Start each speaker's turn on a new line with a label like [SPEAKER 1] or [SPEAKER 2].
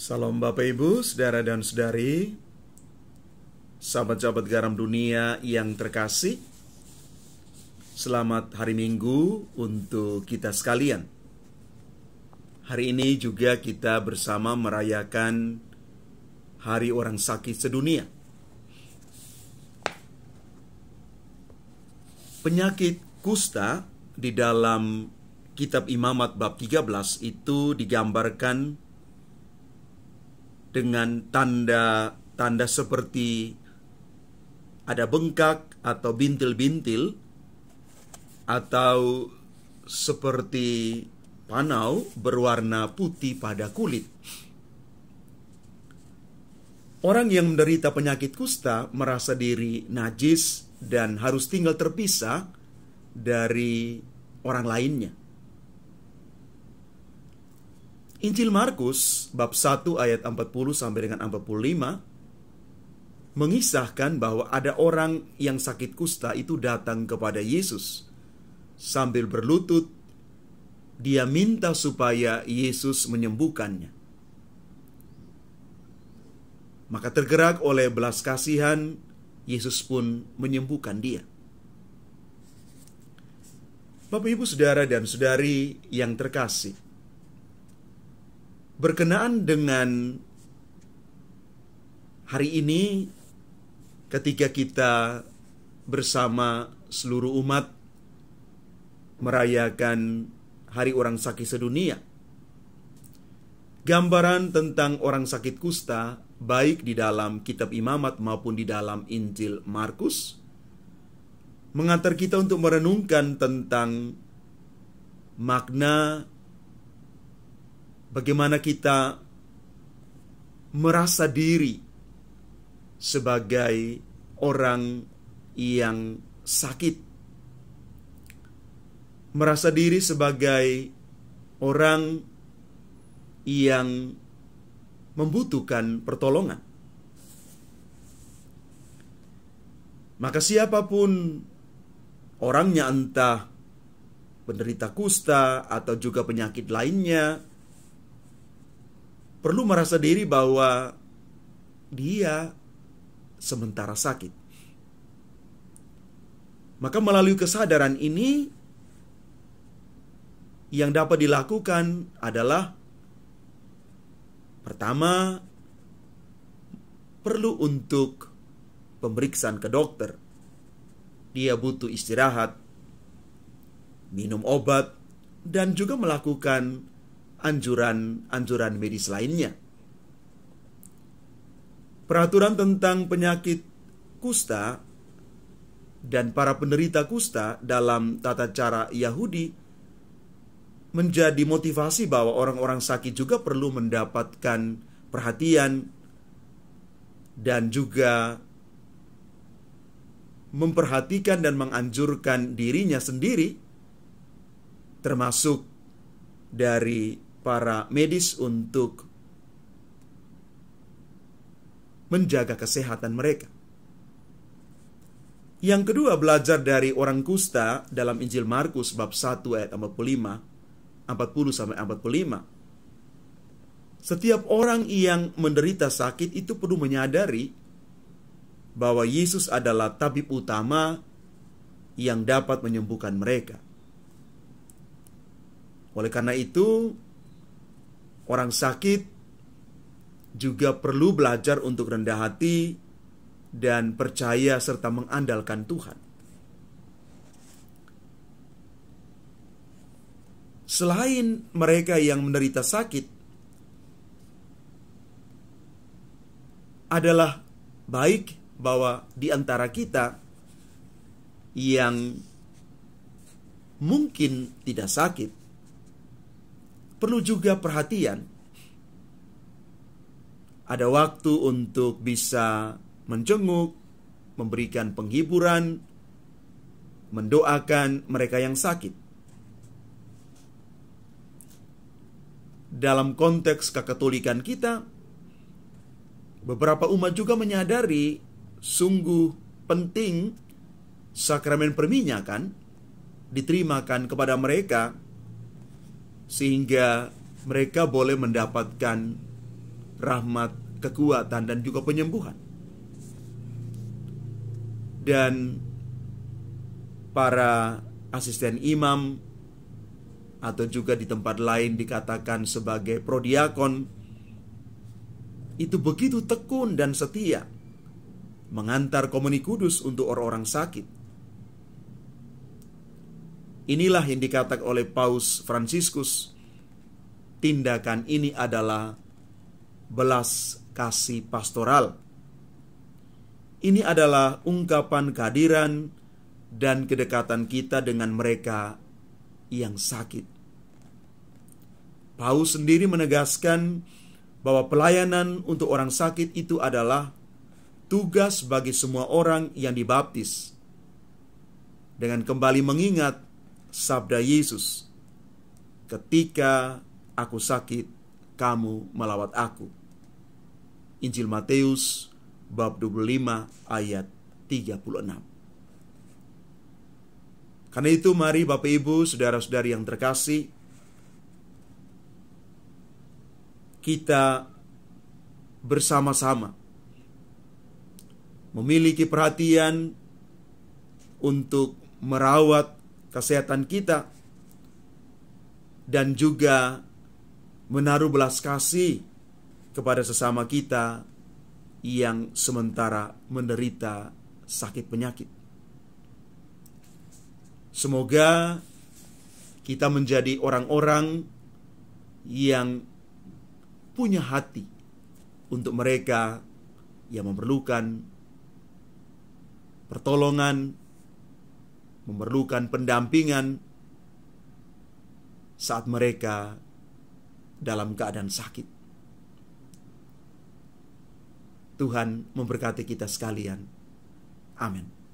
[SPEAKER 1] Salam Bapak Ibu, saudara dan saudari, sahabat-sahabat garam dunia yang terkasih. Selamat hari Minggu untuk kita sekalian. Hari ini juga kita bersama merayakan Hari Orang Sakit Sedunia. Penyakit kusta di dalam kitab Imamat bab 13 itu digambarkan dengan tanda-tanda seperti ada bengkak atau bintil-bintil, atau seperti panau berwarna putih pada kulit. Orang yang menderita penyakit kusta merasa diri najis dan harus tinggal terpisah dari orang lainnya. Injil Markus bab 1 ayat 40 sampai dengan 45 mengisahkan bahwa ada orang yang sakit kusta itu datang kepada Yesus. Sambil berlutut, dia minta supaya Yesus menyembuhkannya. Maka tergerak oleh belas kasihan, Yesus pun menyembuhkan dia. Bapak, Ibu, saudara dan saudari yang terkasih, berkenaan dengan hari ini, ketika kita bersama seluruh umat merayakan Hari Orang Sakit Sedunia, gambaran tentang orang sakit kusta, baik di dalam kitab Imamat maupun di dalam Injil Markus, mengantar kita untuk merenungkan tentang makna bagaimana kita merasa diri sebagai orang yang sakit, merasa diri sebagai orang yang membutuhkan pertolongan. Maka siapapun orangnya, entah penderita kusta atau juga penyakit lainnya, perlu merasa diri bahwa dia sementara sakit. Maka melalui kesadaran ini, yang dapat dilakukan adalah pertama, perlu untuk pemeriksaan ke dokter. Dia butuh istirahat, minum obat, dan juga melakukan anjuran medis lainnya. Peraturan tentang penyakit kusta dan para penderita kusta dalam tata cara Yahudi menjadi motivasi bahwa orang-orang sakit juga perlu mendapatkan perhatian dan juga memperhatikan dan menganjurkan dirinya sendiri, termasuk dari para medis, untuk menjaga kesehatan mereka. Yang kedua, belajar dari orang kusta dalam Injil Markus bab 1 ayat 40 sampai 45. Setiap orang yang menderita sakit itu perlu menyadari bahwa Yesus adalah tabib utama yang dapat menyembuhkan mereka. Oleh karena itu, orang sakit juga perlu belajar untuk rendah hati dan percaya serta mengandalkan Tuhan. Selain mereka yang menderita sakit, adalah baik bahwa di antara kita yang mungkin tidak sakit, perlu juga perhatian. Ada waktu untuk bisa menjenguk, memberikan penghiburan, mendoakan mereka yang sakit. Dalam konteks kekatolikan kita, beberapa umat juga menyadari sungguh penting sakramen perminyakan diterimakan kepada mereka, sehingga mereka boleh mendapatkan rahmat, kekuatan, dan juga penyembuhan. Dan para asisten imam atau juga di tempat lain dikatakan sebagai prodiakon itu begitu tekun dan setia mengantar komuni kudus untuk orang-orang sakit. Inilah yang dikatakan oleh Paus Fransiskus, tindakan ini adalah belas kasih pastoral. Ini adalah ungkapan kehadiran dan kedekatan kita dengan mereka yang sakit. Paus sendiri menegaskan bahwa pelayanan untuk orang sakit itu adalah tugas bagi semua orang yang dibaptis, dengan kembali mengingat sabda Yesus, "Ketika aku sakit, kamu melawat aku." Injil Matius bab 25 ayat 36. Karena itu mari Bapak Ibu, saudara-saudari yang terkasih, kita bersama-sama memiliki perhatian untuk merawat kesehatan kita dan juga menaruh belas kasih kepada sesama kita yang sementara menderita sakit penyakit. Semoga kita menjadi orang-orang yang punya hati untuk mereka yang memerlukan pertolongan, memerlukan pendampingan saat mereka dalam keadaan sakit. Tuhan memberkati kita sekalian. Amin.